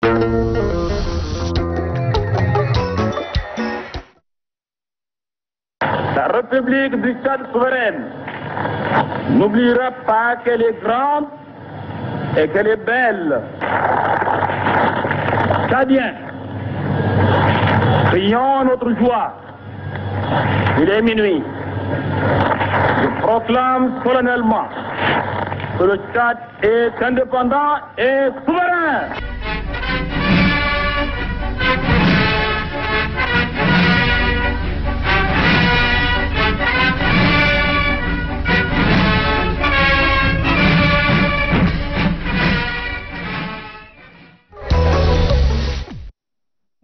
La République du Tchad souveraine n'oubliera pas qu'elle est grande et qu'elle est belle. Tchadiens, prions notre joie. Il est minuit. Je proclame solennellement que le Tchad est indépendant et souverain.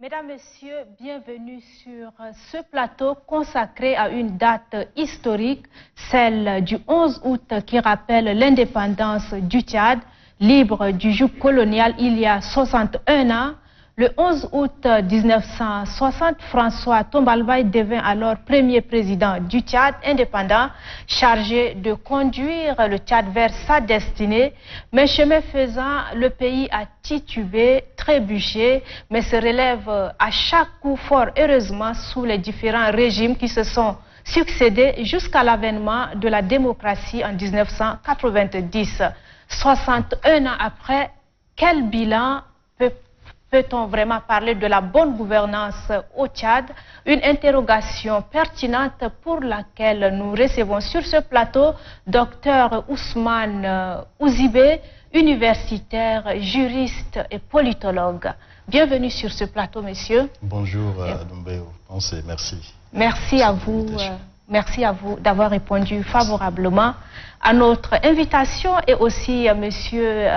Mesdames, Messieurs, bienvenue sur ce plateau consacré à une date historique, celle du 11 août qui rappelle l'indépendance du Tchad, libre du joug colonial il y a 61 ans. Le 11 août 1960, François Tombalbaye devint alors premier président du Tchad indépendant, chargé de conduire le Tchad vers sa destinée. Mais chemin faisant, le pays a titubé, trébuché, mais se relève à chaque coup fort, heureusement, sous les différents régimes qui se sont succédés jusqu'à l'avènement de la démocratie en 1990. 61 ans après, quel bilan peut-on vraiment parler de la bonne gouvernance au Tchad? Une interrogation pertinente pour laquelle nous recevons sur ce plateau Dr Ousmane Ouzibé, universitaire, juriste et politologue. Bienvenue sur ce plateau, messieurs. Bonjour, Doumbéo. Merci. Merci à vous. Merci à vous d'avoir répondu favorablement à notre invitation et aussi monsieur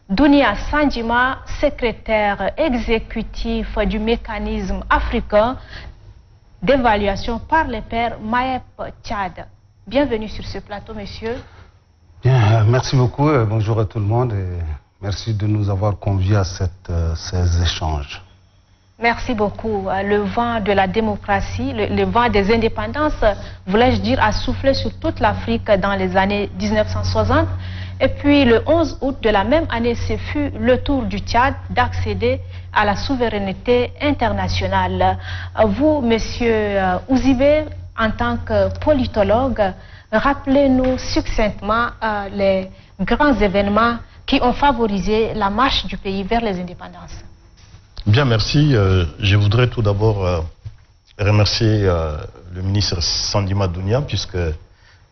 Dounia Sandjima, secrétaire exécutif du mécanisme africain d'évaluation par les pairs MAEP Tchad. Bienvenue sur ce plateau, monsieur. Bien, merci beaucoup, bonjour à tout le monde et merci de nous avoir conviés à ces échanges. Merci beaucoup. Le vent de la démocratie, le vent des indépendances, voulais-je dire, a soufflé sur toute l'Afrique dans les années 1960. Et puis le 11 août de la même année, ce fut le tour du Tchad d'accéder à la souveraineté internationale. Vous, monsieur Ouzibé, en tant que politologue, rappelez-nous succinctement les grands événements qui ont favorisé la marche du pays vers les indépendances. Bien, merci. Je voudrais tout d'abord remercier le ministre Sandima Dounia, puisque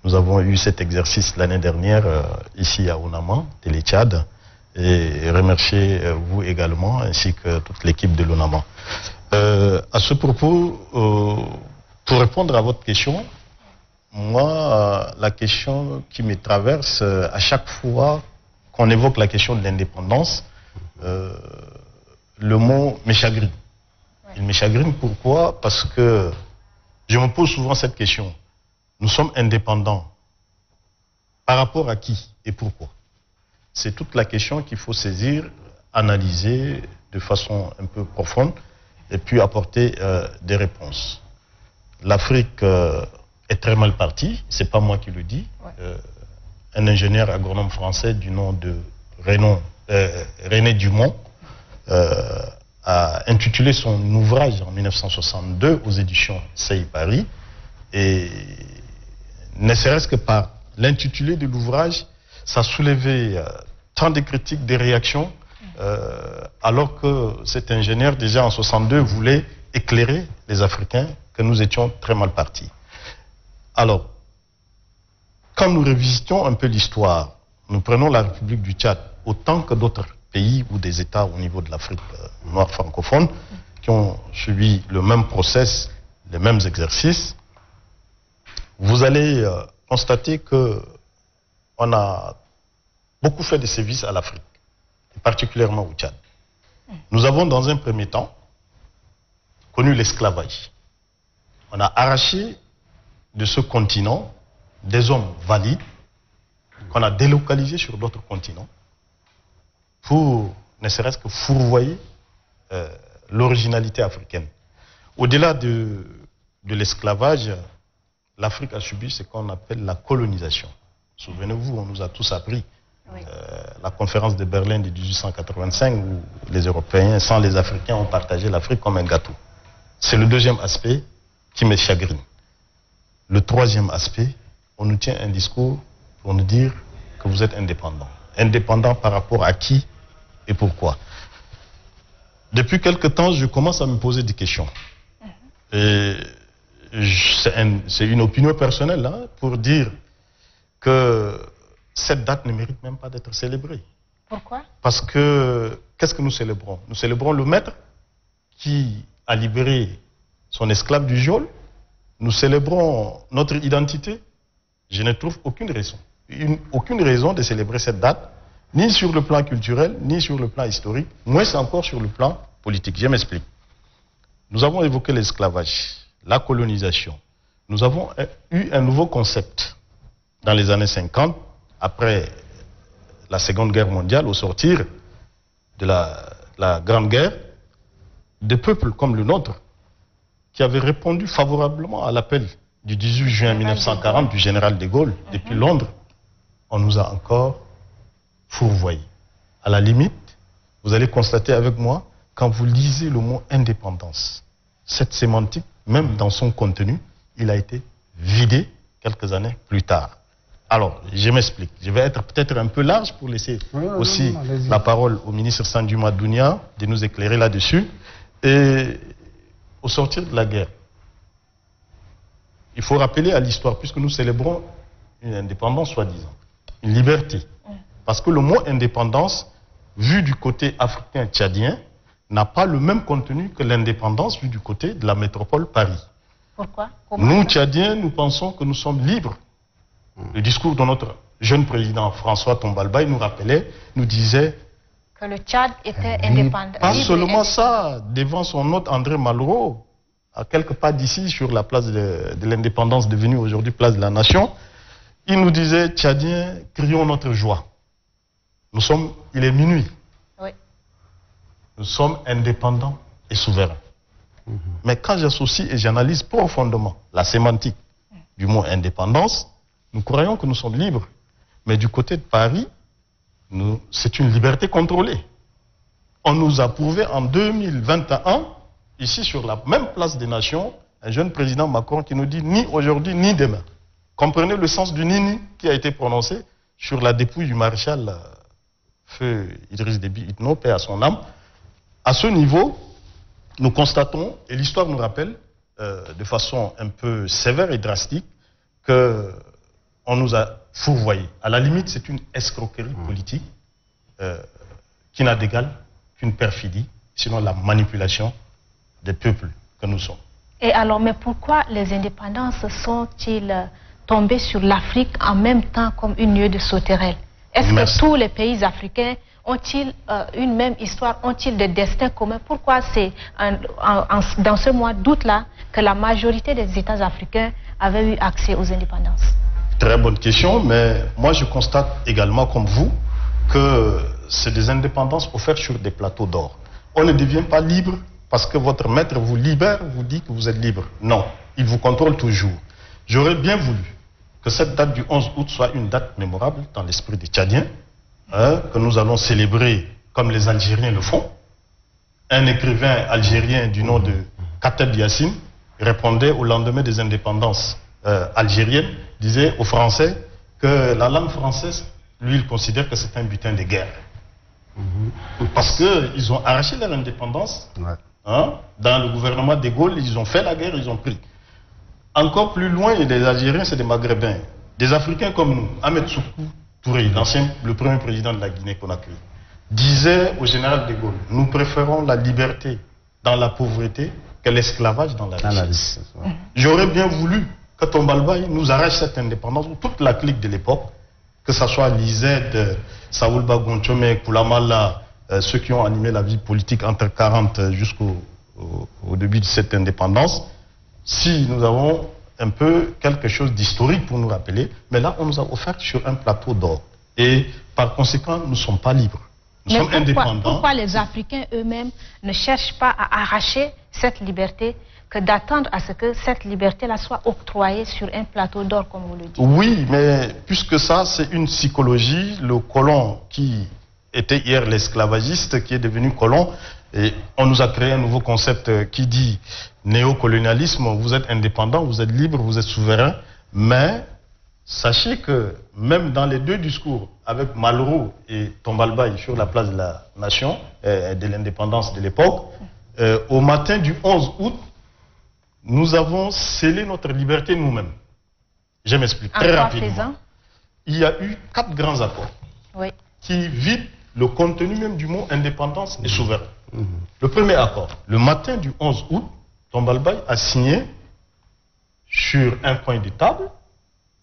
nous avons eu cet exercice l'année dernière ici à Onama, Télé-Tchad, et remercier vous également, ainsi que toute l'équipe de l'Onama. À ce propos, pour répondre à votre question, moi, la question qui me traverse à chaque fois qu'on évoque la question de l'indépendance, le mot me chagrine. Il me chagrine pourquoi? Parce que je me pose souvent cette question. Nous sommes indépendants. Par rapport à qui et pourquoi? C'est toute la question qu'il faut saisir, analyser de façon un peu profonde et puis apporter des réponses. L'Afrique est très mal partie, c'est pas moi qui le dis. Un ingénieur agronome français du nom de René Dumont a intitulé son ouvrage en 1962 aux éditions Sey Paris, et ne serait-ce que par l'intitulé de l'ouvrage, ça soulevait tant de critiques, de réactions, alors que cet ingénieur déjà en 62 voulait éclairer les Africains que nous étions très mal partis. Alors, quand nous revisitons un peu l'histoire, nous prenons la République du Tchad autant que d'autres pays ou des États au niveau de l'Afrique noire francophone qui ont suivi le même process, les mêmes exercices, vous allez constater que on a beaucoup fait de services à l'Afrique, et particulièrement au Tchad. Nous avons dans un premier temps connu l'esclavage. On a arraché de ce continent des hommes valides qu'on a délocalisés sur d'autres continents pour ne serait-ce que fourvoyer l'originalité africaine. Au-delà de l'esclavage, l'Afrique a subi ce qu'on appelle la colonisation. Souvenez-vous, on nous a tous appris Oui. La conférence de Berlin de 1885 où les Européens, sans les Africains, ont partagé l'Afrique comme un gâteau. C'est le deuxième aspect qui me chagrine. Le troisième aspect, on nous tient un discours pour nous dire que vous êtes indépendant. Indépendant par rapport à qui et pourquoi? Depuis quelque temps, je commence à me poser des questions. Et c'est une opinion personnelle hein, pour dire que cette date ne mérite même pas d'être célébrée. Pourquoi? Parce que, qu'est-ce que nous célébrons? Nous célébrons le maître qui a libéré son esclave du geôle. Nous célébrons notre identité. Je ne trouve aucune raison de célébrer cette date, ni sur le plan culturel, ni sur le plan historique, moins encore sur le plan politique. Je m'explique. Nous avons évoqué l'esclavage, la colonisation. Nous avons eu un nouveau concept dans les années 50, après la Seconde Guerre mondiale, au sortir de la Grande Guerre, des peuples comme le nôtre, qui avaient répondu favorablement à l'appel du 18 juin 1940 du général de Gaulle, depuis Londres, on nous a encore fourvoyés. À la limite, vous allez constater avec moi, quand vous lisez le mot indépendance, cette sémantique, même dans son contenu, il a été vidé quelques années plus tard. Alors, je m'explique. Je vais être peut-être un peu large pour laisser aussi la parole au ministre Sanjuma Dounia de nous éclairer là-dessus. Et au sortir de la guerre, il faut rappeler à l'histoire, puisque nous célébrons une indépendance soi-disant, une liberté. Parce que le mot indépendance, vu du côté africain tchadien, n'a pas le même contenu que l'indépendance vu du côté de la métropole Paris. Pourquoi? Nous, Tchadiens, nous pensons que nous sommes libres. Le discours de notre jeune président François Tombalbaye nous rappelait, nous disait que le Tchad était indépendant. Pas seulement ça, devant son hôte André Malraux, à quelques pas d'ici, sur la place de l'indépendance devenue aujourd'hui place de la Nation, il nous disait, Tchadiens, crions notre joie. Il est minuit. Oui. Nous sommes indépendants et souverains. Mais quand j'associe et j'analyse profondément la sémantique du mot indépendance, nous croyons que nous sommes libres. Mais du côté de Paris, c'est une liberté contrôlée. On nous a prouvé en 2021, ici sur la même place des Nations, un jeune président Macron qui nous dit ni aujourd'hui ni demain. Comprenez le sens du ni qui a été prononcé sur la dépouille du maréchal Feu Idriss Déby Itno, paix à son âme. À ce niveau, nous constatons, et l'histoire nous rappelle, de façon un peu sévère et drastique, qu'on nous a fourvoyés. À la limite, c'est une escroquerie politique qui n'a d'égal qu'une perfidie, sinon la manipulation des peuples que nous sommes. Et alors, mais pourquoi les indépendances sont-ils tombées sur l'Afrique en même temps comme une nuée de sauterelles? Est-ce que tous les pays africains ont-ils une même histoire? Ont-ils des destins communs? Pourquoi c'est dans ce mois d'août-là que la majorité des États africains avaient eu accès aux indépendances? Très bonne question, mais moi je constate également comme vous que c'est des indépendances offertes sur des plateaux d'or. On ne devient pas libre parce que votre maître vous libère, vous dit que vous êtes libre. Non, il vous contrôle toujours. J'aurais bien voulu que cette date du 11 août soit une date mémorable dans l'esprit des Tchadiens, que nous allons célébrer comme les Algériens le font. Un écrivain algérien du nom de Kateb Yassine répondait au lendemain des indépendances algériennes, disait aux Français que la langue française, lui, il considère que c'est un butin de guerre. Parce qu'ils ont arraché leur indépendance. Hein, dans le gouvernement de Gaulle, ils ont fait la guerre, ils ont pris. Encore plus loin, les Algériens, c'est des Maghrébins. Des Africains comme nous. Ahmed Soukou Touré, le premier président de la Guinée-Conakry, disait au général de Gaulle, nous préférons la liberté dans la pauvreté que l'esclavage dans la richesse. J'aurais bien voulu que Tombalbaye nous arrache cette indépendance, toute la clique de l'époque, que ce soit l'IZ, Saoul Bagonchome, Koulamala, ceux qui ont animé la vie politique entre 40 jusqu'au début de cette indépendance, si nous avons un peu quelque chose d'historique pour nous rappeler, mais là on nous a offert sur un plateau d'or. Et par conséquent, nous ne sommes pas libres. Nous sommes indépendants. Pourquoi les Africains eux-mêmes ne cherchent pas à arracher cette liberté que d'attendre à ce que cette liberté-là soit octroyée sur un plateau d'or, comme vous le dites. Oui, mais puisque ça, c'est une psychologie, le colon qui était hier l'esclavagiste, qui est devenu colon, et on nous a créé un nouveau concept qui dit néocolonialisme, vous êtes indépendant, vous êtes libre, vous êtes souverain, mais sachez que même dans les deux discours, avec Malraux et Tombalbaye sur la place de la nation, de l'indépendance de l'époque, au matin du 11 août, nous avons scellé notre liberté nous-mêmes. Je m'explique très rapidement. Il y a eu 4 grands accords qui vident le contenu même du mot indépendance et souverain. Le premier accord, le matin du 11 août, Tombalbaye a signé sur un coin de table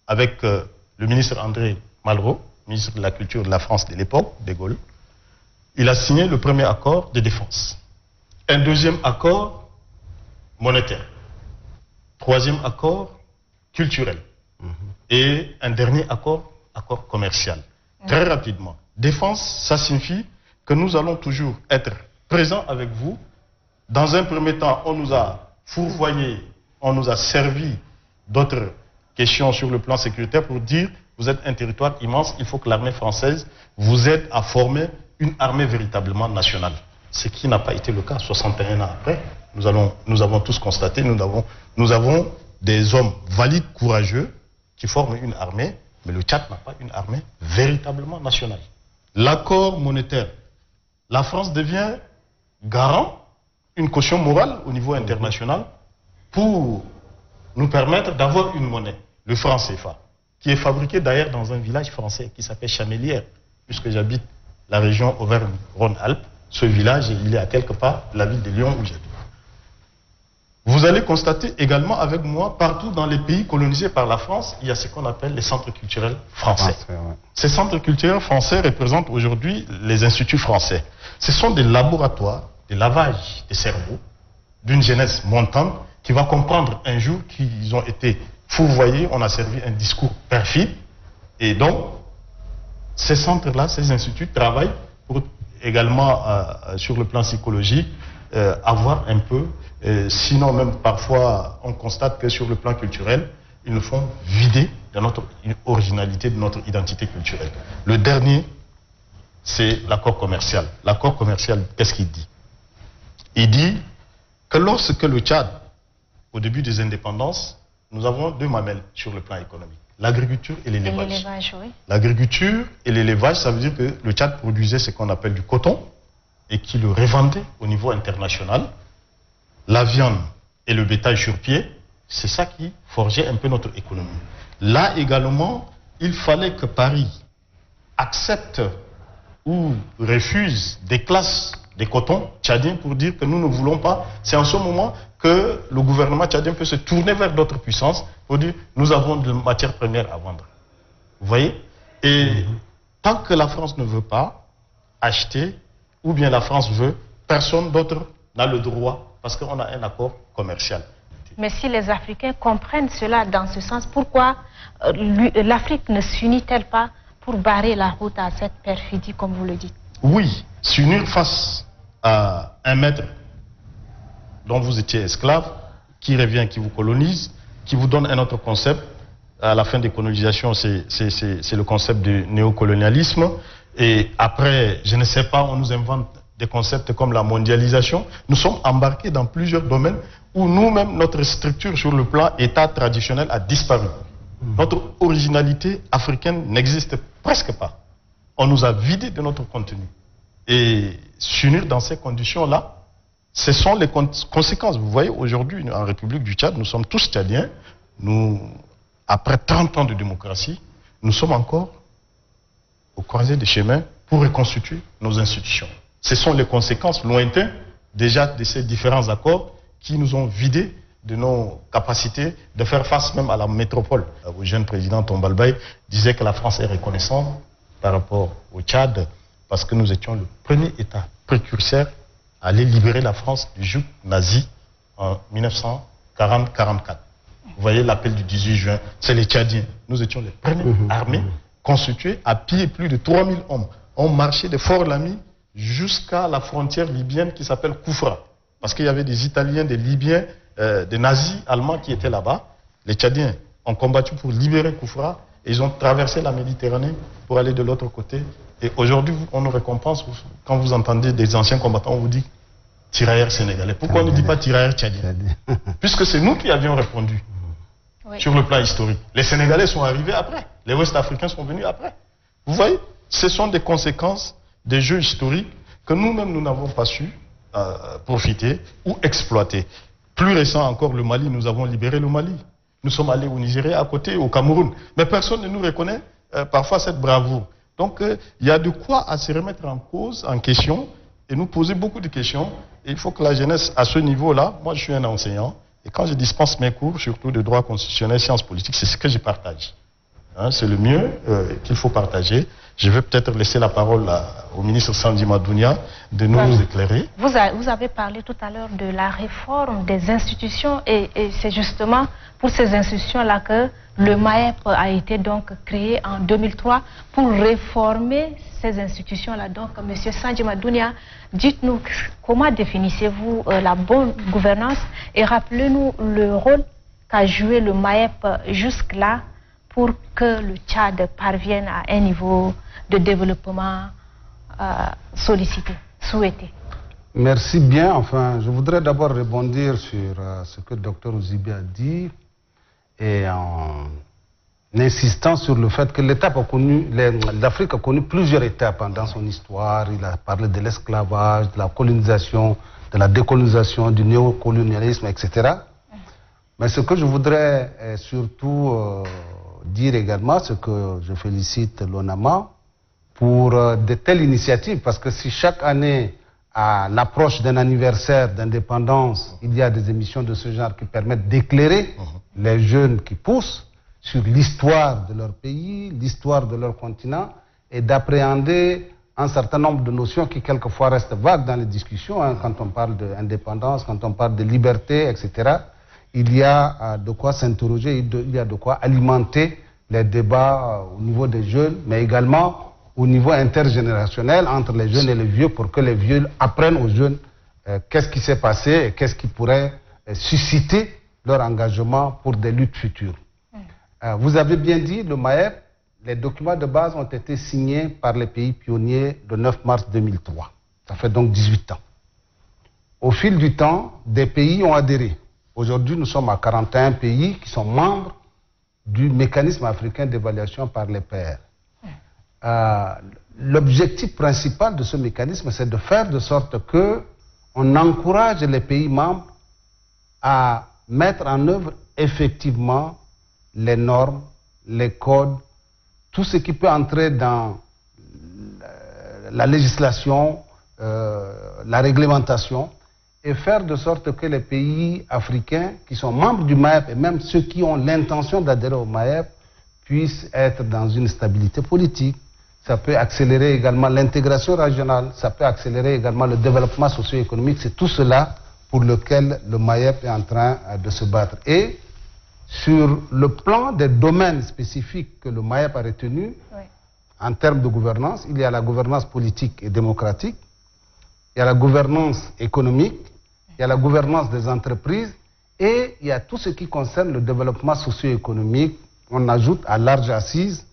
avec le ministre André Malraux, ministre de la Culture de la France de l'époque, de Gaulle. Il a signé le premier accord de défense. Un deuxième accord monétaire. Troisième accord culturel. Et un dernier accord commercial. Très rapidement. Défense, ça signifie que nous allons toujours être présents avec vous. Dans un premier temps, on nous a fourvoyé, on nous a servi d'autres questions sur le plan sécuritaire pour dire vous êtes un territoire immense, il faut que l'armée française vous aide à former une armée véritablement nationale. Ce qui n'a pas été le cas 61 ans après. Nous avons tous constaté, nous avons des hommes valides, courageux, qui forment une armée, mais le Tchad n'a pas une armée véritablement nationale. L'accord monétaire, la France devient garant, une caution morale au niveau international pour nous permettre d'avoir une monnaie, le franc CFA, qui est fabriqué d'ailleurs dans un village français qui s'appelle Chamélière, puisque j'habite la région Auvergne-Rhône-Alpes. Ce village, il est à quelque part la ville de Lyon où j'habite. Vous allez constater également avec moi, partout dans les pays colonisés par la France, il y a ce qu'on appelle les centres culturels français. Ces centres culturels français représentent aujourd'hui les instituts français. Ce sont des laboratoires de lavage des cerveaux d'une jeunesse montante qui va comprendre un jour qu'ils ont été fourvoyés, on a servi un discours perfide. Et donc, ces centres-là, ces instituts travaillent pour également, sur le plan psychologique, avoir un peu, sinon même parfois on constate que sur le plan culturel, ils nous font vider de notre originalité, de notre identité culturelle. Le dernier, c'est l'accord commercial. L'accord commercial, qu'est-ce qu'il dit? Il dit que lorsque le Tchad, au début des indépendances, nous avons 2 mamelles sur le plan économique. L'agriculture et l'élevage. Oui. L'agriculture et l'élevage, ça veut dire que le Tchad produisait ce qu'on appelle du coton et qui le revendait au niveau international. La viande et le bétail sur pied, c'est ça qui forgeait un peu notre économie. Là également, il fallait que Paris accepte ou refuse des classes de coton tchadien pour dire que nous ne voulons pas. C'est en ce moment que le gouvernement tchadien peut se tourner vers d'autres puissances pour dire nous avons de matières premières à vendre. Vous voyez? Et tant que la France ne veut pas acheter, ou bien la France veut, personne d'autre n'a le droit, parce qu'on a un accord commercial. Mais si les Africains comprennent cela dans ce sens, pourquoi l'Afrique ne s'unit-elle pas pour barrer la route à cette perfidie, comme vous le dites? Oui, s'unir face à un maître dont vous étiez esclave, qui revient, qui vous colonise, qui vous donne un autre concept. À la fin des colonisations, c'est le concept du néocolonialisme. Et après, je ne sais pas, on nous invente des concepts comme la mondialisation. Nous sommes embarqués dans plusieurs domaines où nous-mêmes, notre structure sur le plan État traditionnel a disparu. Notre originalité africaine n'existe presque pas. On nous a vidé de notre contenu. Et s'unir dans ces conditions-là, ce sont les conséquences. Vous voyez, aujourd'hui, en République du Tchad, nous sommes tous tchadiens. Nous, après 30 ans de démocratie, nous sommes encore au croisé des chemins pour reconstituer nos institutions. Ce sont les conséquences lointaines déjà de ces différents accords qui nous ont vidés de nos capacités de faire face même à la métropole. Le jeune président Tombalbaye disait que la France est reconnaissante par rapport au Tchad parce que nous étions le premier État précurseur à aller libérer la France du joug nazi en 1940-44. Vous voyez l'appel du 18 juin, c'est les Tchadiens. Nous étions les premières armées constituées à pied plus de 3000 hommes. On marchait de Fort Lamy jusqu'à la frontière libyenne qui s'appelle Koufra. Parce qu'il y avait des Italiens, des Libyens des nazis allemands qui étaient là-bas. Les Tchadiens ont combattu pour libérer Koufra et ils ont traversé la Méditerranée pour aller de l'autre côté. Et aujourd'hui, on nous récompense quand vous entendez des anciens combattants, on vous dit tirailleurs sénégalais. Pourquoi on ne dit pas tirailleurs tchadiens? Puisque c'est nous qui avions répondu sur le plan historique. Les Sénégalais sont arrivés après. Les Ouest-Africains sont venus après. Vous voyez, ce sont des conséquences des jeux historiques que nous-mêmes, nous n'avons pas su profiter ou exploiter. Plus récent encore, le Mali, nous avons libéré le Mali. Nous sommes allés au Nigeria à côté, au Cameroun. Mais personne ne nous reconnaît parfois cette bravoure. Donc, il y a de quoi à se remettre en cause, en question, et nous poser beaucoup de questions. Et il faut que la jeunesse, à ce niveau-là, moi je suis un enseignant, et quand je dispense mes cours, surtout de droit constitutionnel, sciences politiques, c'est ce que je partage. Hein, c'est le mieux qu'il faut partager. Je vais peut-être laisser la parole au ministre Sandji Madounia de nous éclairer. Vous avez parlé tout à l'heure de la réforme des institutions et c'est justement pour ces institutions-là que le MAEP a été donc créé en 2003 pour réformer ces institutions-là. Donc, M. Sandji Madounia, dites-nous comment définissez-vous la bonne gouvernance et rappelez-nous le rôle qu'a joué le MAEP jusque-là pour que le Tchad parvienne à un niveau de développement sollicité, souhaité. Merci bien. Enfin, je voudrais d'abord rebondir sur ce que le Dr Ouzibi a dit et en insistant sur le fait que l'Afrique a connu plusieurs étapes dans son histoire. Il a parlé de l'esclavage, de la colonisation, de la décolonisation, du néocolonialisme, etc. Mais ce que je voudrais surtout dire également, c'est que je félicite l'ONAMA pour de telles initiatives, parce que si chaque année, à l'approche d'un anniversaire d'indépendance, il y a des émissions de ce genre qui permettent d'éclairer les jeunes qui poussent sur l'histoire de leur pays, l'histoire de leur continent, et d'appréhender un certain nombre de notions qui quelquefois restent vagues dans les discussions, hein, quand on parle d'indépendance, quand on parle de liberté, etc. Il y a de quoi s'interroger, il y a de quoi alimenter les débats au niveau des jeunes, mais également au niveau intergénérationnel entre les jeunes et les vieux, pour que les vieux apprennent aux jeunes qu'est-ce qui s'est passé et qu'est-ce qui pourrait susciter leur engagement pour des luttes futures. Vous avez bien dit, le MAEP, les documents de base ont été signés par les pays pionniers le 9 mars 2003. Ça fait donc 18 ans. Au fil du temps, des pays ont adhéré. Aujourd'hui, nous sommes à 41 pays qui sont membres du mécanisme africain d'évaluation par les pairs. L'objectif principal de ce mécanisme, c'est de faire de sorte que on encourage les pays membres à mettre en œuvre effectivement les normes, les codes, tout ce qui peut entrer dans la législation, la réglementation, et faire de sorte que les pays africains qui sont membres du MAEP, et même ceux qui ont l'intention d'adhérer au MAEP, puissent être dans une stabilité politique. Ça peut accélérer également l'intégration régionale, ça peut accélérer également le développement socio-économique. C'est tout cela pour lequel le MAEP est en train de se battre. Et sur le plan des domaines spécifiques que le MAEP a retenus, en termes de gouvernance, il y a la gouvernance politique et démocratique, il y a la gouvernance économique, il y a la gouvernance des entreprises et il y a tout ce qui concerne le développement socio-économique. On ajoute à large assise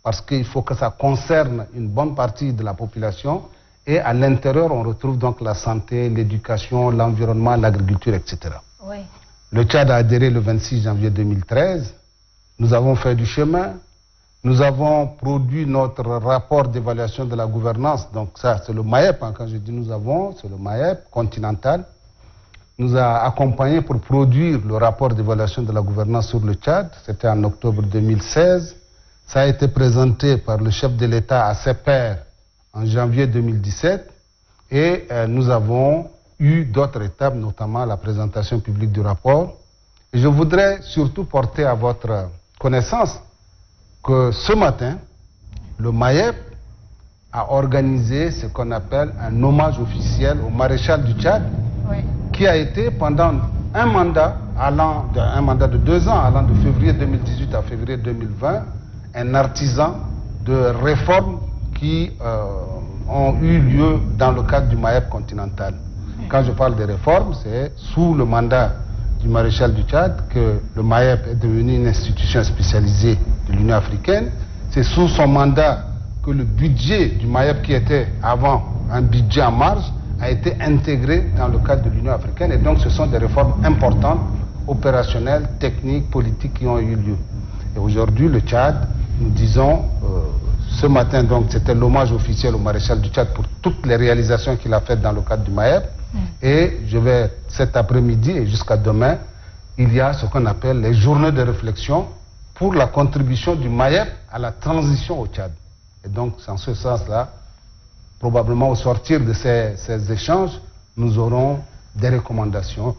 parce qu'il faut que ça concerne une bonne partie de la population et à l'intérieur on retrouve donc la santé, l'éducation, l'environnement, l'agriculture, etc. Oui. Le Tchad a adhéré le 26 janvier 2013. Nous avons fait du chemin. Nous avons produit notre rapport d'évaluation de la gouvernance. Donc ça, c'est le MAEP. Hein, quand je dis nous avons, c'est le MAEP continental. Nous a accompagnés pour produire le rapport d'évaluation de la gouvernance sur le Tchad. C'était en octobre 2016. Ça a été présenté par le chef de l'État à ses pairs en janvier 2017. Et nous avons eu d'autres étapes, notamment la présentation publique du rapport. Et je voudrais surtout porter à votre connaissance que ce matin, le MAEP a organisé ce qu'on appelle un hommage officiel au maréchal du Tchad, qui a été pendant un mandat de 2 ans, allant de février 2018 à février 2020, un artisan de réformes qui ont eu lieu dans le cadre du MAEP continental. Quand je parle de réformes, c'est sous le mandat du maréchal du Tchad que le MAEP est devenu une institution spécialisée de l'Union africaine. C'est sous son mandat que le budget du MAEP, qui était avant un budget en marge, a été intégré dans le cadre de l'Union africaine. Et donc ce sont des réformes importantes, opérationnelles, techniques, politiques qui ont eu lieu. Et aujourd'hui, le Tchad, nous disons, ce matin, donc, c'était l'hommage officiel au maréchal du Tchad pour toutes les réalisations qu'il a faites dans le cadre du MAEP. Et cet après-midi et jusqu'à demain, il y a ce qu'on appelle les journées de réflexion pour la contribution du MAEP à la transition au Tchad. Et donc, en ce sens-là, probablement au sortir de ces échanges, nous aurons des recommandations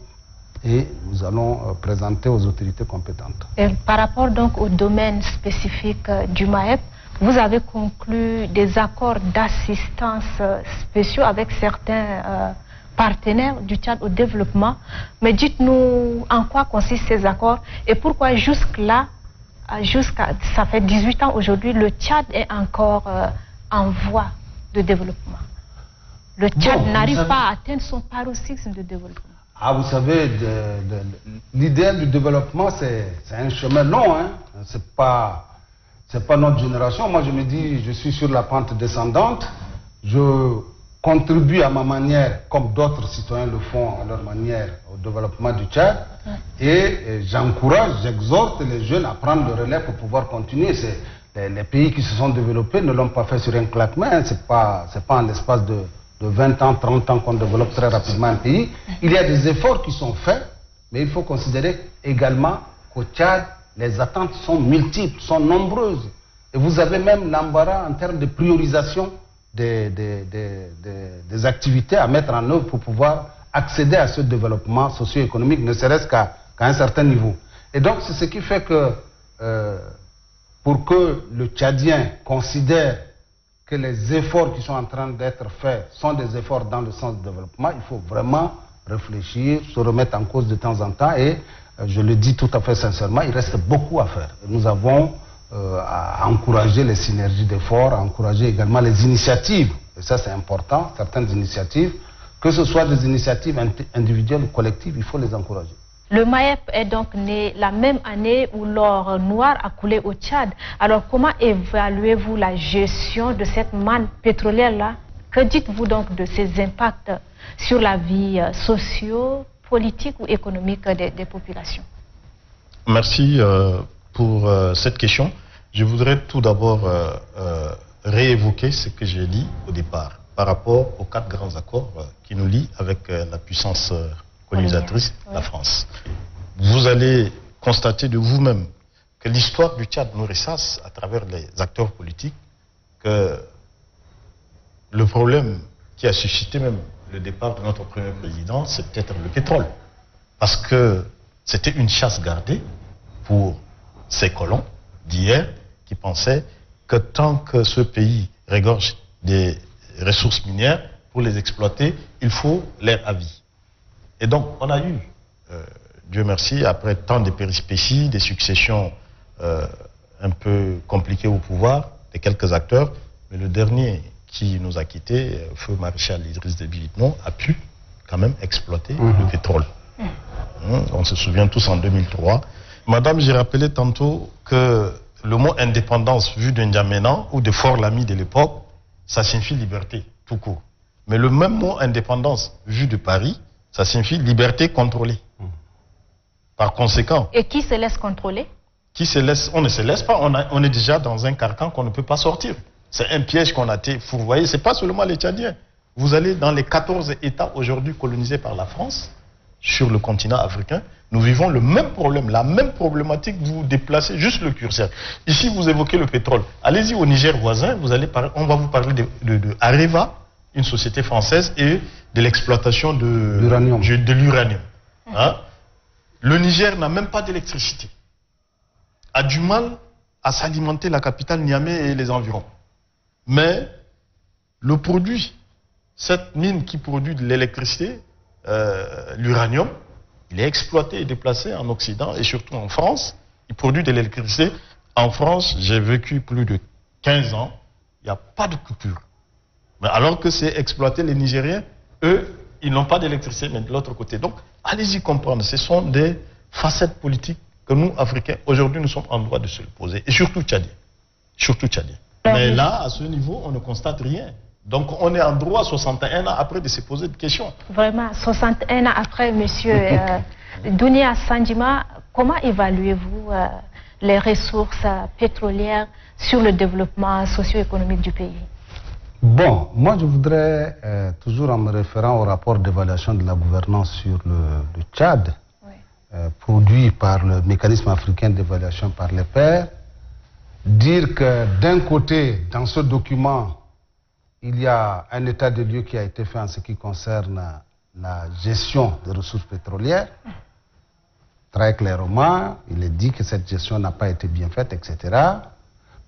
et nous allons présenter aux autorités compétentes. Et par rapport donc au domaine spécifique du MAEP, vous avez conclu des accords d'assistance spéciaux avec certains partenaires du Tchad au développement. Mais dites-nous en quoi consistent ces accords et pourquoi jusque-là, ça fait 18 ans aujourd'hui, le Tchad est encore en voie de développement. Le Tchad n'arrive pas à atteindre son paroxysme de développement. Ah, vous savez, l'idéal du développement, c'est un chemin long. Hein. C'est pas notre génération. Moi, je me dis, je suis sur la pente descendante. Je contribue à ma manière, comme d'autres citoyens le font à leur manière, au développement du Tchad. Et j'encourage, j'exhorte les jeunes à prendre le relais pour pouvoir continuer. Les pays qui se sont développés ne l'ont pas fait sur un claquement. Hein. C'est pas en l'espace de 20 ans, 30 ans qu'on développe très rapidement un pays. Il y a des efforts qui sont faits, mais il faut considérer également qu'au Tchad, les attentes sont multiples, sont nombreuses. Et vous avez même l'embarras en termes de priorisation des activités à mettre en œuvre pour pouvoir accéder à ce développement socio-économique, ne serait-ce qu'à un certain niveau. Et donc, c'est ce qui fait que pour que le Tchadien considère que les efforts qui sont en train d'être faits sont des efforts dans le sens du développement, il faut vraiment réfléchir, se remettre en cause de temps en temps et, je le dis tout à fait sincèrement, il reste beaucoup à faire. Nous avons à encourager les synergies d'efforts, à encourager également les initiatives, et ça c'est important, certaines initiatives, que ce soit des initiatives individuelles ou collectives, il faut les encourager. Le MAEP est donc né la même année où l'or noir a coulé au Tchad. Alors comment évaluez-vous la gestion de cette manne pétrolière-là? Que dites-vous donc de ces impacts sur la vie socio-politique ou économique des populations? Merci pour cette question. Je voudrais tout d'abord réévoquer ce que j'ai dit au départ par rapport aux 4 grands accords qui nous lient avec la puissance colonisatrice, la France. Vous allez constater de vous-même que l'histoire du Tchad nous ressasse à travers les acteurs politiques, que le problème qui a suscité même le départ de notre premier président, c'est peut-être le pétrole. Parce que c'était une chasse gardée pour ces colons d'hier qui pensaient que tant que ce pays regorge des ressources minières, pour les exploiter, il faut l'air à vie. Et donc, on a eu, Dieu merci, après tant de péripéties, des successions un peu compliquées au pouvoir, de quelques acteurs, mais le dernier qui nous a quittés, feu maréchal Idriss Déby Itno, a pu quand même exploiter le pétrole. On se souvient tous en 2003. Madame, j'ai rappelé tantôt que le mot indépendance vu de N'Djamena ou de Fort Lamy de l'époque, ça signifie liberté, tout court. Mais le même mot indépendance vu de Paris, ça signifie liberté contrôlée. Par conséquent... Et qui se laisse contrôler? Qui se laisse? On ne se laisse pas, on est déjà dans un carcan qu'on ne peut pas sortir. C'est un piège qu'on a été fourvoyé, c'est pas seulement les Tchadiens. Vous allez dans les 14 États aujourd'hui colonisés par la France, sur le continent africain, nous vivons le même problème, la même problématique, vous déplacez juste le curseur. Ici, vous évoquez le pétrole. Allez-y au Niger voisin, on va vous parler de Areva, une société française, et de l'exploitation de l'uranium. Hein? Le Niger n'a même pas d'électricité. A du mal à s'alimenter la capitale Niamey et les environs. Mais le produit, cette mine qui produit de l'électricité, l'uranium, il est exploité et déplacé en Occident et surtout en France. Il produit de l'électricité. En France, j'ai vécu plus de 15 ans, il n'y a pas de coupure. Mais alors que c'est exploité, les Nigériens, eux, ils n'ont pas d'électricité, mais de l'autre côté. Donc, allez-y comprendre, ce sont des facettes politiques que nous, Africains, aujourd'hui, nous sommes en droit de se le poser. Et surtout Tchadiens. Surtout Tchadiens. Mais là, à ce niveau, on ne constate rien. Donc, on est en droit 61 ans après de se poser des questions. Vraiment, 61 ans après, monsieur Dounia Sandjima, comment évaluez-vous les ressources pétrolières sur le développement socio-économique du pays? Bon, moi je voudrais, toujours en me référant au rapport d'évaluation de la gouvernance sur le Tchad, produit par le mécanisme africain d'évaluation par les pairs, dire que d'un côté, dans ce document, il y a un état de lieu qui a été fait en ce qui concerne la gestion des ressources pétrolières. Très clairement, il est dit que cette gestion n'a pas été bien faite, etc.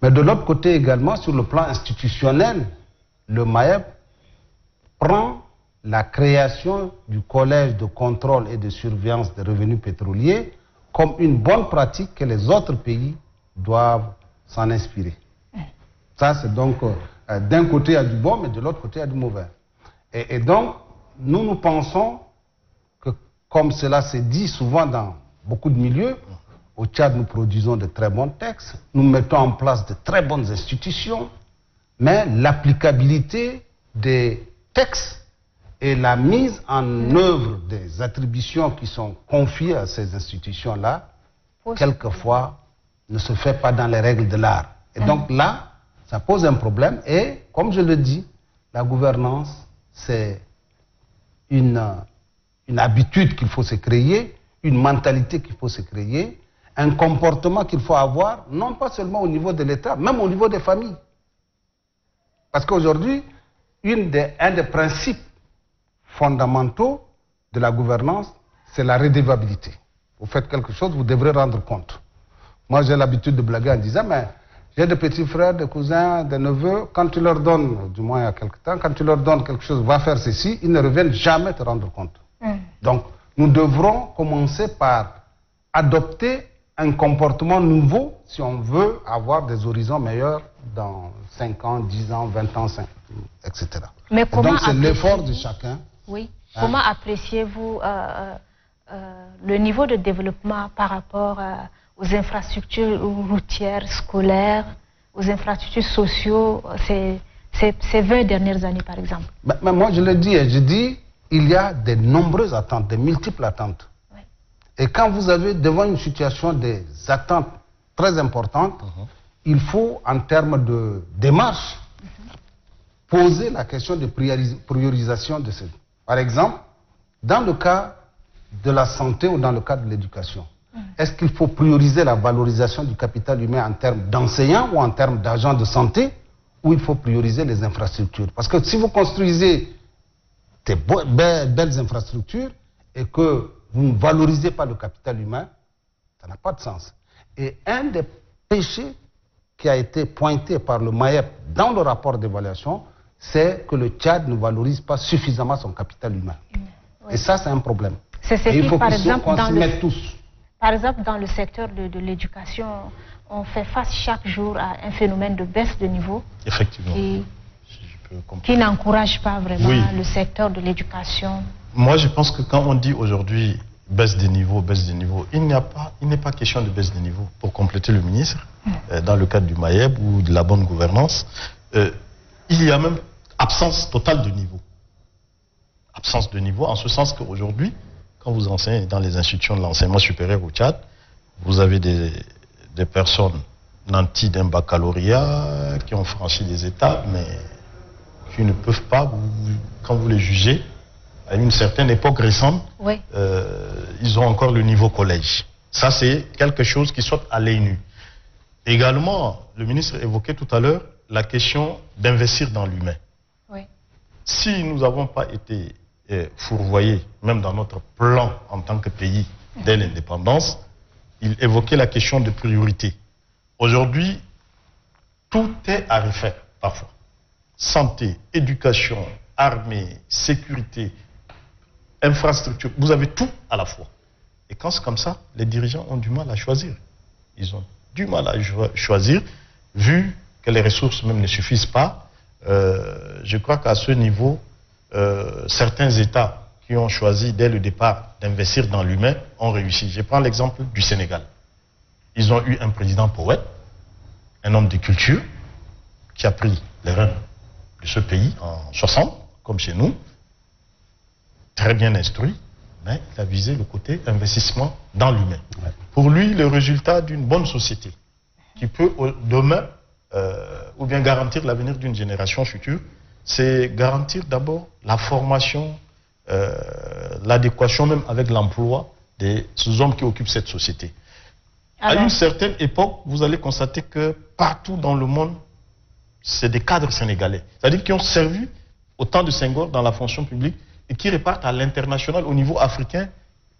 Mais de l'autre côté également, sur le plan institutionnel, le MAEP prend la création du collège de contrôle et de surveillance des revenus pétroliers comme une bonne pratique que les autres pays doivent s'en inspirer. Ça, c'est donc, d'un côté, il y a du bon, mais de l'autre côté, il y a du mauvais. Et donc, nous pensons que, comme cela s'est dit souvent dans beaucoup de milieux, au Tchad, nous produisons de très bons textes, nous mettons en place de très bonnes institutions, mais l'applicabilité des textes et la mise en œuvre des attributions qui sont confiées à ces institutions-là, quelquefois, ne se fait pas dans les règles de l'art. Et donc là, ça pose un problème. Et, comme je le dis, la gouvernance, c'est une habitude qu'il faut se créer, une mentalité qu'il faut se créer, un comportement qu'il faut avoir, non pas seulement au niveau de l'État, même au niveau des familles. Parce qu'aujourd'hui, un des principes fondamentaux de la gouvernance, c'est la redevabilité. Vous faites quelque chose, vous devrez rendre compte. Moi, j'ai l'habitude de blaguer en disant, mais j'ai des petits frères, des cousins, des neveux, quand tu leur donnes, du moins il y a quelque temps, quand tu leur donnes quelque chose, va faire ceci, ils ne reviennent jamais te rendre compte. Donc, nous devrons commencer par adopter un comportement nouveau si on veut avoir des horizons meilleurs dans 5 ans, 10 ans, 20 ans, etc. Mais comment donc, c'est l'effort de chacun. Oui. Comment appréciez-vous le niveau de développement par rapport aux infrastructures routières, scolaires, aux infrastructures sociaux, ces 20 dernières années, par exemple? Mais moi, je le dis, et je dis, il y a de nombreuses attentes, de multiples attentes. Oui. Et quand vous avez devant une situation des attentes très importantes, il faut, en termes de démarche, poser la question de priorisation de ces. Par exemple, dans le cas de la santé ou dans le cas de l'éducation, est-ce qu'il faut prioriser la valorisation du capital humain en termes d'enseignants ou en termes d'agents de santé, ou il faut prioriser les infrastructures? Parce que si vous construisez des belles infrastructures et que vous ne valorisez pas le capital humain, ça n'a pas de sens. Et un des péchés qui a été pointé par le MAEP dans le rapport d'évaluation, c'est que le Tchad ne valorise pas suffisamment son capital humain. Oui. Et ça, c'est un problème. C'est ce qui, par exemple, par exemple, dans le secteur de l'éducation, on fait face chaque jour à un phénomène de baisse de niveau. Effectivement. Qui n'encourage pas vraiment le secteur de l'éducation. Moi, je pense que quand on dit aujourd'hui baisse des niveaux, il n'est pas question de baisse des niveaux. Pour compléter le ministre, dans le cadre du MAEB ou de la bonne gouvernance, il y a même absence totale de niveau. Absence de niveau en ce sens qu'aujourd'hui, quand vous enseignez dans les institutions de l'enseignement supérieur au Tchad, vous avez des personnes nanties d'un baccalauréat qui ont franchi des étapes, mais qui ne peuvent pas, quand vous les jugez, à une certaine époque récente, ils ont encore le niveau collège. Ça, c'est quelque chose qui saute à l'œil nu. Également, le ministre évoquait tout à l'heure la question d'investir dans l'humain. Si nous n'avons pas été fourvoyés, même dans notre plan en tant que pays dès l'indépendance, il évoquait la question de priorité. Aujourd'hui, tout est à refaire, parfois. Santé, éducation, armée, sécurité, infrastructure, vous avez tout à la fois. Et quand c'est comme ça, les dirigeants ont du mal à choisir. Ils ont du mal à choisir, vu que les ressources même ne suffisent pas. Je crois qu'à ce niveau, certains États qui ont choisi dès le départ d'investir dans l'humain ont réussi. Je prends l'exemple du Sénégal. Ils ont eu un président poète, un homme de culture, qui a pris les rênes de ce pays en 60, comme chez nous, très bien instruit, mais il a visé le côté investissement dans l'humain. Ouais. Pour lui, le résultat d'une bonne société, qui peut demain, ou bien garantir l'avenir d'une génération future, c'est garantir d'abord la formation, l'adéquation même avec l'emploi des hommes qui occupent cette société. Alors, à une certaine époque, vous allez constater que partout dans le monde, c'est des cadres sénégalais. C'est-à-dire qui ont servi au temps de Senghor dans la fonction publique et qui repartent à l'international au niveau africain,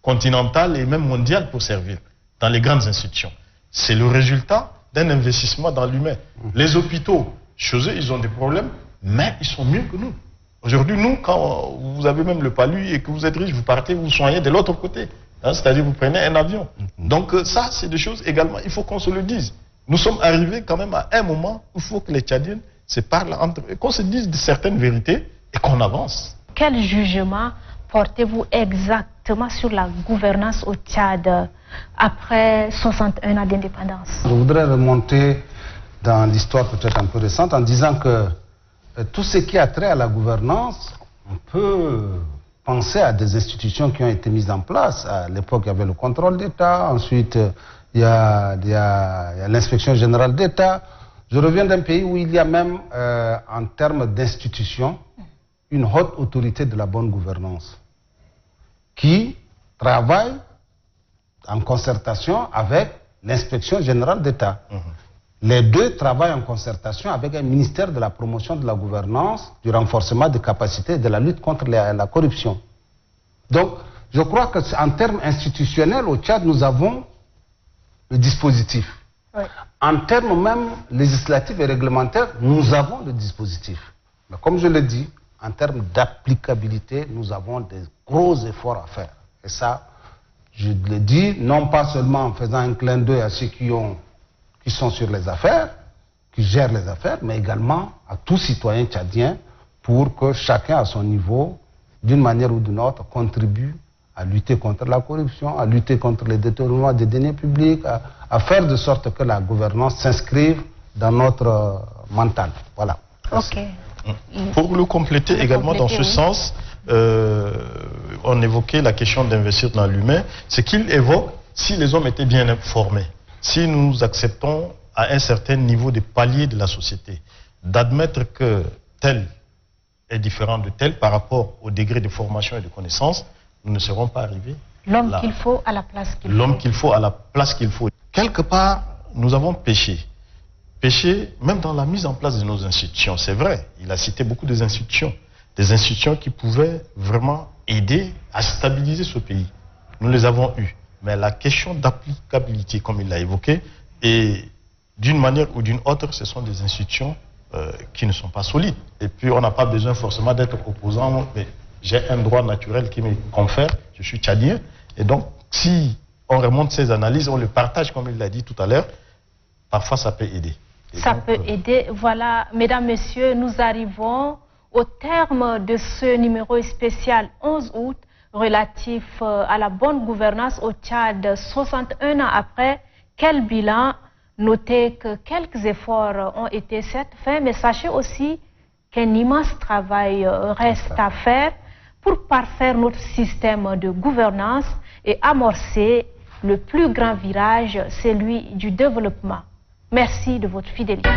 continental et même mondial pour servir dans les grandes institutions. C'est le résultat d'un investissement dans l'humain. Les hôpitaux, chez eux, ils ont des problèmes, mais ils sont mieux que nous. Aujourd'hui, nous, quand vous avez même le palu et que vous êtes riche, vous partez, vous soignez de l'autre côté. Hein, c'est-à-dire vous prenez un avion. Donc ça, c'est des choses également, il faut qu'on se le dise. Nous sommes arrivés quand même à un moment où il faut que les Tchadiens se parlent entre eux, qu'on se dise de certaines vérités et qu'on avance. Quel jugement portez-vous exactement sur la gouvernance au Tchad après 61 ans d'indépendance? Je voudrais remonter dans l'histoire peut-être un peu récente en disant que tout ce qui a trait à la gouvernance, on peut penser à des institutions qui ont été mises en place. À l'époque, il y avait le contrôle d'État, ensuite il y a l'inspection générale d'État. Je reviens d'un pays où il y a même, en termes d'institutions, une haute autorité de la bonne gouvernance qui travaille en concertation avec l'inspection générale d'État. Les deux travaillent en concertation avec un ministère de la promotion de la gouvernance, du renforcement des capacités et de la lutte contre la corruption. Donc, je crois qu'en termes institutionnels, au Tchad, nous avons le dispositif. Oui. En termes même législatifs et réglementaires, nous avons le dispositif. Mais comme je l'ai dit, en termes d'applicabilité, nous avons des gros efforts à faire. Et ça, je le dis, non pas seulement en faisant un clin d'œil à ceux qui sont sur les affaires, qui gèrent les affaires, mais également à tout citoyen tchadien pour que chacun à son niveau, d'une manière ou d'une autre, contribue à lutter contre la corruption, à lutter contre les détournements des deniers publics, à faire de sorte que la gouvernance s'inscrive dans notre mental. Voilà. Ok. Pour le compléter également dans ce sens, on évoquait la question d'investir dans l'humain. Ce qu'il évoque, si les hommes étaient bien informés, si nous acceptons à un certain niveau de palier de la société, d'admettre que tel est différent de tel par rapport au degré de formation et de connaissance, nous ne serons pas arrivés. L'homme qu'il faut à la place qu'il faut. L'homme qu'il faut à la place qu'il faut. Quelque part, nous avons péché. Péché même dans la mise en place de nos institutions. C'est vrai, il a cité beaucoup des institutions qui pouvaient vraiment aider à stabiliser ce pays. Nous les avons eues. Mais la question d'applicabilité, comme il l'a évoqué, et d'une manière ou d'une autre, ce sont des institutions qui ne sont pas solides. Et puis, on n'a pas besoin forcément d'être opposant, mais j'ai un droit naturel qui me confère, je suis tchadien, et donc, si on remonte ces analyses, on le partage, comme il l'a dit tout à l'heure, parfois ça peut aider. Ça peut aider. Voilà, mesdames, messieurs, nous arrivons au terme de ce numéro spécial 11 août, relatif à la bonne gouvernance au Tchad 61 ans après. Quel bilan? Notez que quelques efforts ont été certes faits, mais sachez aussi qu'un immense travail reste à faire pour parfaire notre système de gouvernance et amorcer le plus grand virage, celui du développement. Merci de votre fidélité.